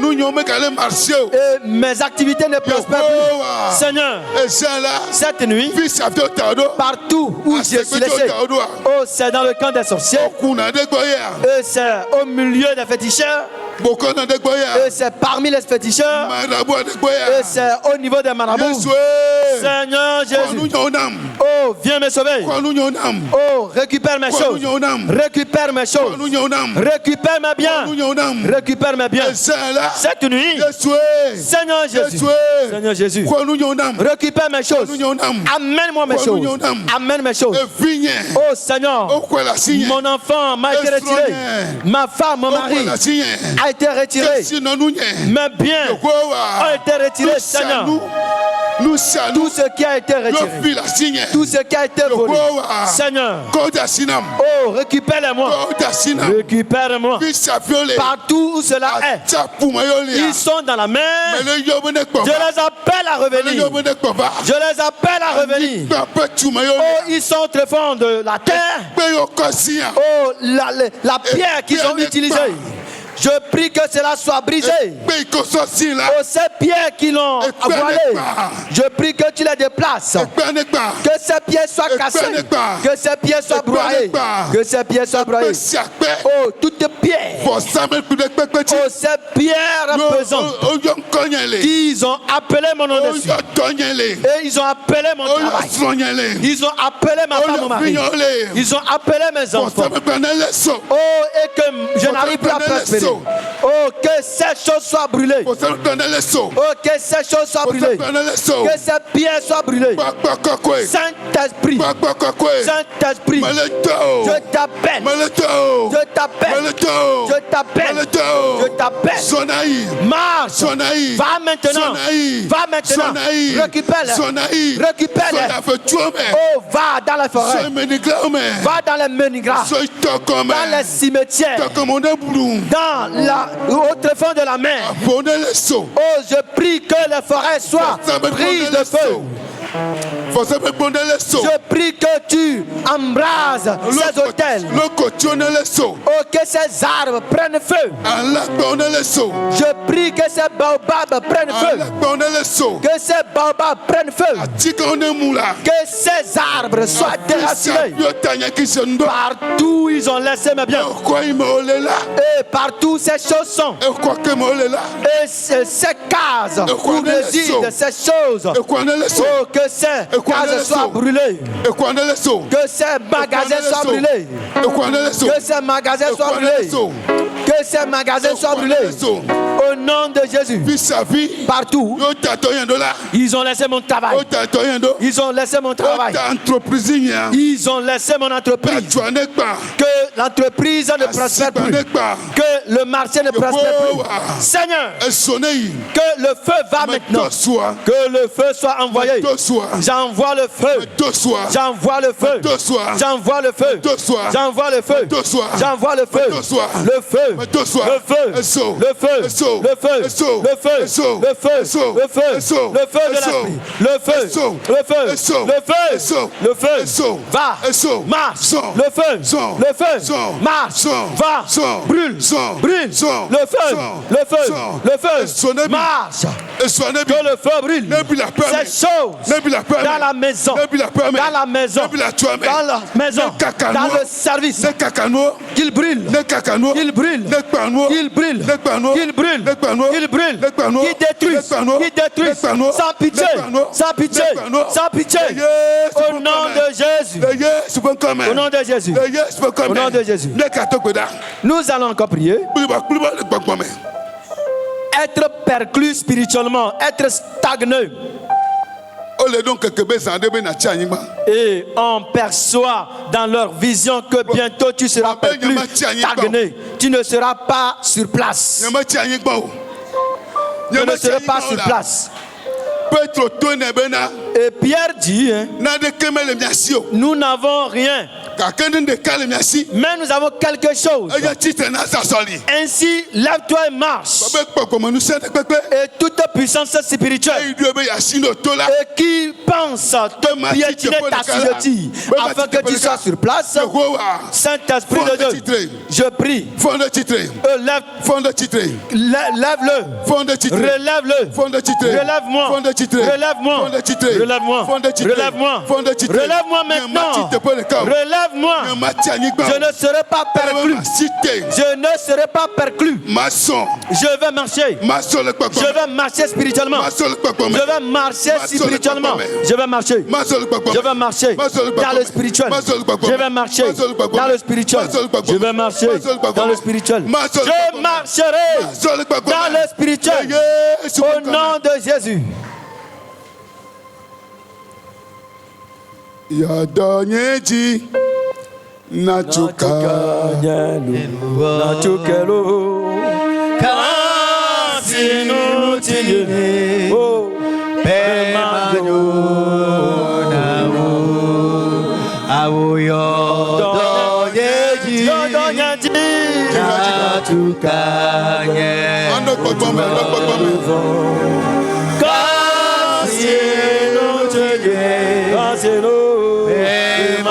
mes activités ne prospèrent plus. Seigneur, cette nuit, partout où je suis laissé, oh, c'est dans le camp des sorciers, et c'est au milieu des féticheurs, et c'est parmi les féticheurs, et c'est au niveau des marabouts. Seigneur Jésus, oh, viens me sauver. Oh, récupère mes choses. Récupère mes choses. Récupère mes biens. Récupère mes biens. Cette nuit, Seigneur Jésus, Seigneur Jésus, récupère mes choses. Amène-moi mes choses. Amène mes choses. Oh Seigneur, mon enfant m'a été retiré. Ma femme, mon mari a été retiré. Mes biens ont été retirés, Seigneur. Tout ce qui a été retiré, tout ce qui a été volé, Seigneur, oh, récupère-les-moi. Récupère-moi. Partout où cela est, ils sont dans la mer. Je les appelle à revenir. Je les appelle à revenir. Oh, ils sont au tréfonds de la terre. Oh, la pierre qu'ils ont utilisée, je prie que cela soit brisé. Oh, ces pierres qui l'ont voilé, je prie que tu les déplaces. Que ces pierres soient cassées. Que ces pierres soient broyées. Que ces pierres soient broyées. Oh, toutes pierres. Oh, ces pierres pesantes. Ils ont appelé mon nom dessus. Et ils ont appelé mon travail. Ils ont appelé ma femme, mon mari. Ils ont appelé mes enfants. Oh, et que je n'arrive plus à prospérer. Oh, que ces choses soient brûlées. Oh, que ces choses soient brûlées. Que ces pierres soient brûlées. Saint-Esprit, Saint-Esprit, je t'appelle. Je t'appelle. Je t'appelle. Je t'appelle. Marche. Va maintenant. Va maintenant. Récupère-les. Récupère-les. Oh, va dans la forêt. Va dans les menigras. Dans les cimetières. Dans au tréfonds de la mer. Oh, je prie que les forêts soient prises de feu. Je prie que tu embrases ces hôtels. Oh, que ces arbres prennent feu. Je prie que ces baobabs prennent feu. Que ces baobabs prennent feu. Que ces arbres soient déracinés. Partout ils ont laissé mes biens. Et partout ces choses sont. Et ces cases où résident ces choses. Oh, que ces cases soient brûlées. Que ces magasins soient brûlés. Que ces magasins soient brûlés. Que ces magasins soient brûlés. Au nom de Jésus. Partout. Ils ont laissé mon travail. Ils ont laissé mon travail. Ils ont laissé mon entreprise. Que l'entreprise ne prospère plus, que le marché ne prospère plus. Seigneur, que le feu va maintenant, que le feu soit envoyé. J'envoie le feu, j'envoie le feu, j'envoie le feu, j'envoie le feu, j'envoie le feu, le feu, le feu, le feu, le feu, le feu, le feu, le feu, le feu de l'esprit, le feu, le feu, le feu, le feu, va, marche, le feu, marche, va, brûle, brûle, le feu, marche, que le feu brûle, ces choses dans la maison, dans la maison, dans le service, qu'il brûle, qu'il brûle, qu'il brûle, qu'il brûle, qu'il brûle, qu'il détruise, sans pitié, sans pitié, sans pitié, au nom de Jésus, au nom de Jésus, au nom de Jésus. Nous allons encore prier. Être perclus spirituellement, être stagné. Et on perçoit dans leur vision que bientôt tu seras perclus, stagné. Tu ne seras pas sur place. Tu ne seras pas sur place. Et Pierre dit, nous n'avons rien, mais nous avons quelque chose. Ainsi, lève-toi et marche. Et toute puissance spirituelle et qui pense te piétiner ta signature afin que tu sois sur place, Saint-Esprit de Dieu, je prie, lève-le, relève-le, relève-moi, relève-moi, relève-moi, relève-moi, relève-moi maintenant, relève-moi. Je ne serai pas perclus. Je ne serai pas perclus. Je vais marcher. Je vais marcher spirituellement. Je vais marcher spirituellement. Je vais marcher. Je vais marcher dans le spirituel. Je vais marcher dans le spirituel. Je vais marcher dans le spirituel. Je marcherai dans le spirituel. Au nom de Jésus. Yadonyeji Nachukelo Kasinu Tiyene Pemano Nao Awoyo Donyeji Nachukanye Kasinu Tiyene Kasinu Yadonyeji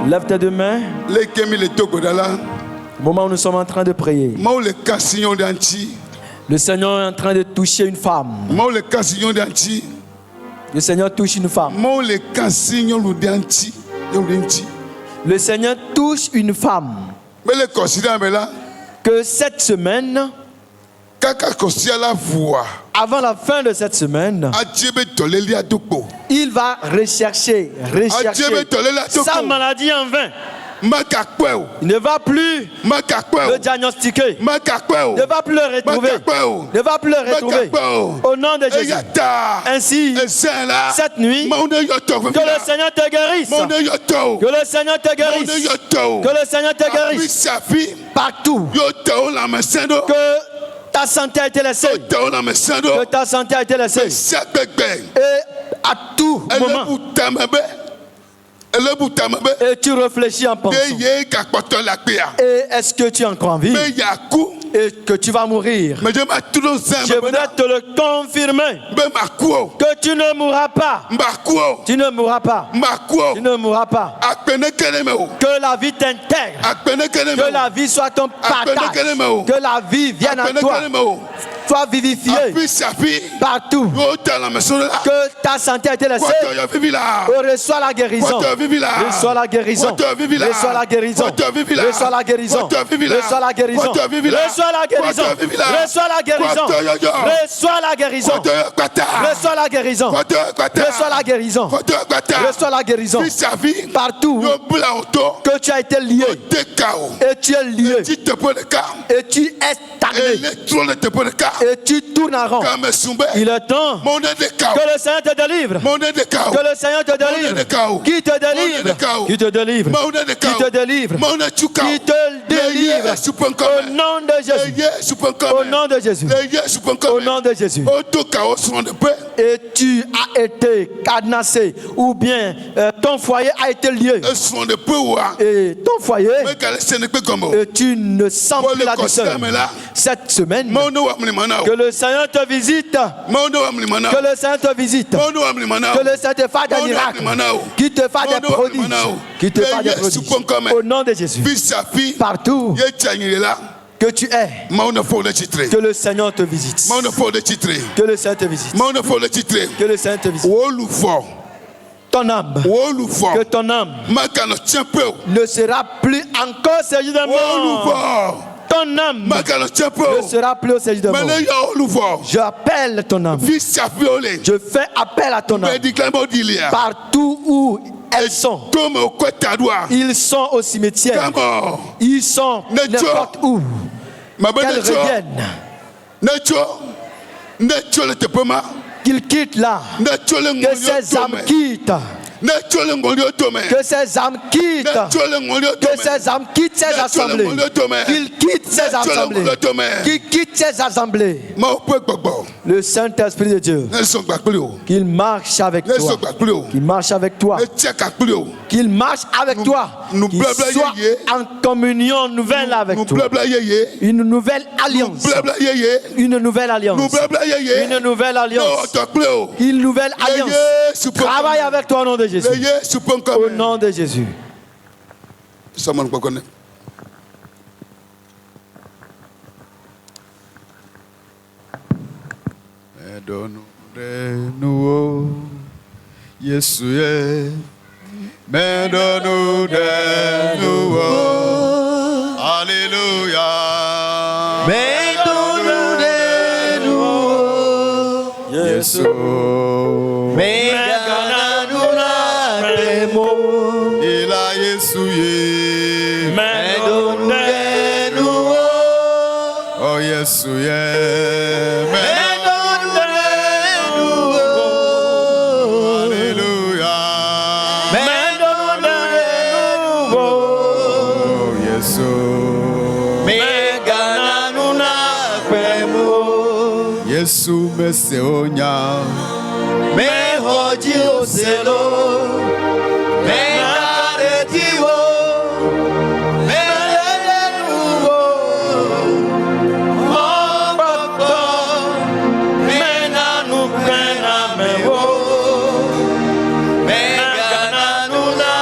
Lève tes deux mains. Au moment où nous sommes en train de prier, le Seigneur est en train de toucher une femme. Le Seigneur touche une femme. Le Seigneur touche une femme. Que cette semaine, avant la fin de cette semaine, il va rechercher sa maladie en vain. Il ne va plus le diagnostiquer. Il ne va plus le retrouver. Il ne va plus le retrouver. Au nom de Jésus. Ainsi, cette nuit, que le Seigneur te guérisse. Que le Seigneur te guérisse. Que le Seigneur te guérisse. Partout. Que ta santé a été laissée. Que ta santé a été laissée. Et à tout moment. Et tu réfléchis en pensant. Et est-ce que tu es encore en vie? Et que tu vas mourir. Je voudrais te le confirmer. Que tu ne mourras pas. Tu ne mourras pas. Tu ne mourras pas. Que la vie t'intègre. Que la vie soit ton partage. Que la vie vienne à toi. Sois vivifié partout. Que ta santé a été laissée. Reçois la guérison. Reçois la guérison. Reçois la guérison. Reçois la guérison. Reçois la guérison. Reçois la guérison. Reçois la guérison. Reçois la guérison. Reçois la guérison. Reçois la guérison. Reçois la guérison. Partout que tu as été lié. Et tu es lié. Et tu es stagné. Et tu tournes en rond. Il est temps que le Seigneur te délivre. Que le Seigneur te délivre. Qui te délivre? Qui te délivre? Qui te délivre? Qui te délivre? Au nom de Jésus. Au nom de Jésus. Au nom de Jésus. Et tu as été cadenassé. Ou bien ton foyer a été lié. Et ton foyer. Et tu ne sens plus la douceur. Cette semaine, que le Seigneur te visite. Que le Seigneur te visite. Que le Seigneur te fasse des miracles. Qui te fasse des prodiges. Qui te fasse des prodiges. Au nom de Jésus. Partout que tu es, que le Seigneur te visite. Que le Seigneur te visite. Que le Seigneur te visite. Ton âme, que ton âme ne sera plus encore saisie de mort. Ton âme ne sera plus au séjour de mort. J'appelle ton âme. Je fais appel à ton âme. Partout où elles sont. Ils sont au cimetière. Ils sont n'importe où. Qu'elles reviennent. Qu'ils quittent là. Que ces âmes quittent. Que ces âmes quittent. Que ces âmes quittent ces assemblées. Qu'ils quittent ces assemblées. Qu'ils quittent ces assemblées. Le Saint-Esprit de Dieu. Qu'il marche avec toi. Qu'il marche avec toi. Qu'il marche avec toi. Qu'il soit en communion nouvelle avec toi. Une nouvelle alliance. Une nouvelle alliance. Une nouvelle alliance. Une nouvelle alliance. Travaille avec toi au nom de Jésus. Au nom de Jésus. Donne-nous, Jésus, mais donne-nous de nouveau. Alléluia. Mais donne-nous de nouveau, Jésus. Mais donne-nous la mots. Il a Jésus. Mais donne-nous de nouveau. Oh Jésus. Yesu meseonya me hoji oselo me aretiwo me lenuwo mo gbogbo me nanu pena mewo me gananu na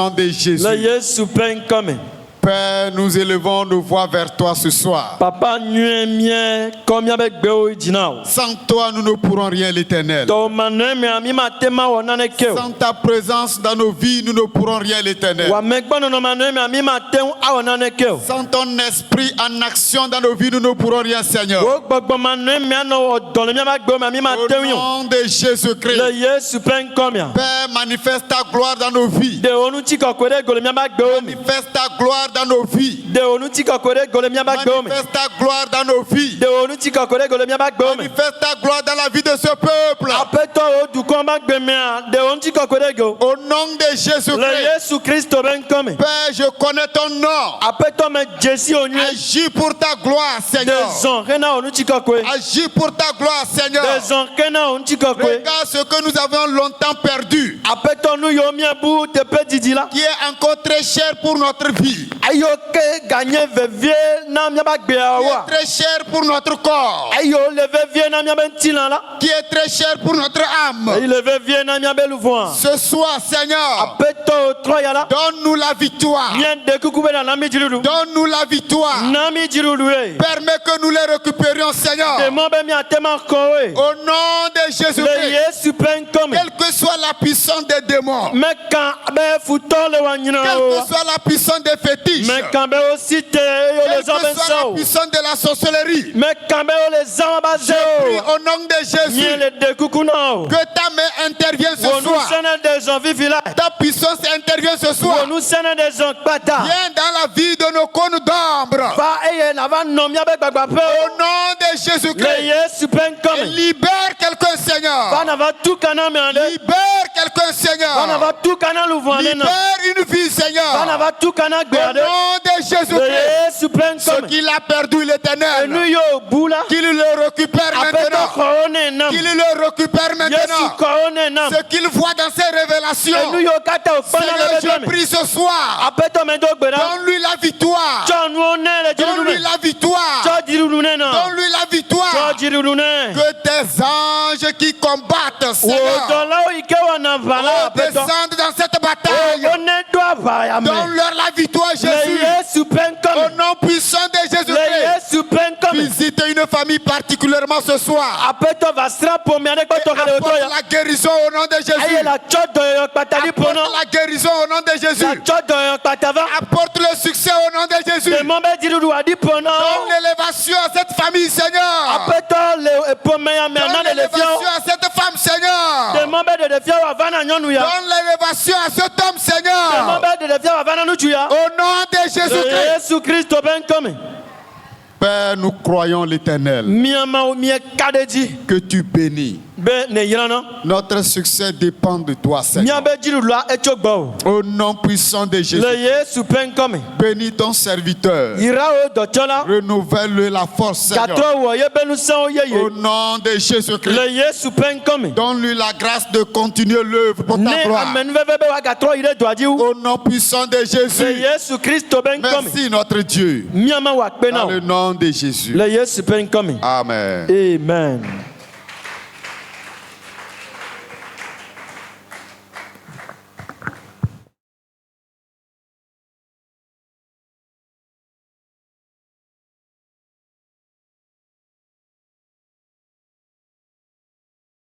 sang de Jésus. Le Yesu pen come. Père, nous élevons nos voix vers toi ce soir. Papa nuemie combien be gbe o jina. Sans toi, nous ne pourrons rien, l'Éternel. To manuemi ami matema wona ke. Sans ta présence dans nos vies, nous ne pourrons rien, l'Éternel. Wa megbono no manuemi ami matem awona ke. Sans ton esprit en action dans nos vies, nous ne pourrons rien, Seigneur. O gbogbo manuemi ano do le mi ma gbe ami matem Au yo. nom de Jésus-Christ. Le Yesu pen come. Père, manifeste ta gloire dans nos vies. De onu ti kokore go le mi ma gbe mi. Manifeste ta gloire dans nos vies. De onu ti kokore go le mi ma gbe mi. Manifeste ta gloire dans nos vies. De onu ti kokore go le mi ma gbe mi. Manifeste ta gloire dans la vie de ce peuple. Apeto o du ko ma gbe mi a. De onu ti kokore go. Au nom de Jésus-Christ. Le Yesu Christo ben come. Père, je connais ton nom. Apeto me Jesi onye. Agis pour ta gloire, Seigneur. Des gens kena onu ti kokore. Agis pour ta gloire, Seigneur. Des gens kena onu ti kokore. Regarde ce que nous avons longtemps perdu, Apeto nu yo mi bu te pe didi la. qui est encore très cher pour notre vie, Ayo ke gagner vevie na mi ba gbe qui awa. est très cher pour notre corps, Ayo le vevie na mi ben tilan la. qui est très cher pour notre âme. Ayo le vevie na mi be louvoin. Ce soir, Seigneur, Apeto troya la. donne-nous la victoire. Bien de kukube na mi jirudu. Donne-nous la victoire. Na mi jirudu e. Permets que nous les récupérions, Seigneur. De mo be mi atema ko e. Au nom de Le Jésus-Christ, Yesu pen come. quelle que soit la puissance des démons, Me kan be futo le wa nyina quelle o. que soit la puissance des fétiches, Me kan be aussi te yo quelle le zo ben que soit la so. puissance de la sorcellerie, Me kan be o le zama ba ze prie o. au nom de Jésus, Mie le de kukuna o. que ta main intervienne ce Wo nu soir. sene de zon vivi la. Ta puissance intervient ce Wo soir. nu sene de zon kpata. Viens dans la vie de nos cônes d'ombre. Va eye na va no mi be gbagba pe Au o. nom de Le Jésus-Christ, Yesu pen et come. libère quelqu'un, Va Seigneur. na va tu kana me ande. Libère quelqu'un, Va na Seigneur. va tu kana louvoin na. Libère une fille, Va na Seigneur. va tu kana gbe Au ade. nom de Le Jésus-Christ, Yesu pen ce come. qu'il a perdu, Enu l'Éternel, yo bula. qu'il le récupère Apeto maintenant. ko one nam. Qu'il le récupère Yesu maintenant. ko one nam. Ce qu'il voit dans ses révélations. Enu yo kata o fana Seigneur, le je bedome. prie ce soir. Apeto me do gbera. Donne-lui la victoire. John one le Donne-lui jirudu. la victoire. Jo jirudu ne na. Donne-lui la Jo victoire. jirudu ne. Que tes anges qui combattent, Wo Seigneur, do la o ike wa na vala oh, apeto. descendent dans cette O bataille. one do ava ya me. Donne-leur la victoire, Le Jésus. Yesu pen Au come. nom puissant de Le Jésus-Christ. Yesu pen come. Visite une famille particulièrement ce soir. Apeto va sra po mi ade ko to kale o to Apporte ya. la guérison au nom de Aye Jésus. la cho do yo patali Apporte pono. la guérison au nom de La Jésus. cho do yo patava. Apporte le succès au nom de Jésus. De mo be jirudu adi pono. Donne l'élévation à cette famille, Seigneur. Apeto le pome ya me Donne na de le fio. l'élévation à cette femme, De Seigneur. mo be de fio wa vana nyonu ya. Donne l'élévation à cet homme, De mo Seigneur. be de fio wa vana nuchu ya. Au nom de Le Jésus-Christ. Yesu Christo ben come. Père, nous croyons l'Éternel, Miama o mi kadeji. que tu bénis. Be ne yirana. Notre succès dépend de toi, Mia Seigneur. be jirudu la echo gbo. Au nom puissant de Jésus, Le Yesu pen come. bénis ton serviteur. Ira o do chola. Renouvelle la force, Seigneur. Katro wo ye benu san o ye ye. Au nom de Jésus-Christ, Le Yesu pen come. donne-lui la grâce de continuer l'œuvre pour ta Ne gloire. amen veve be wa katro ire do adi u. Au nom puissant de Le Jésus, Yesu Christo ben come. merci notre Dieu. Miama wa pe na. Dans le nom de Jésus. Le Yesu pen come. Amen. Amen.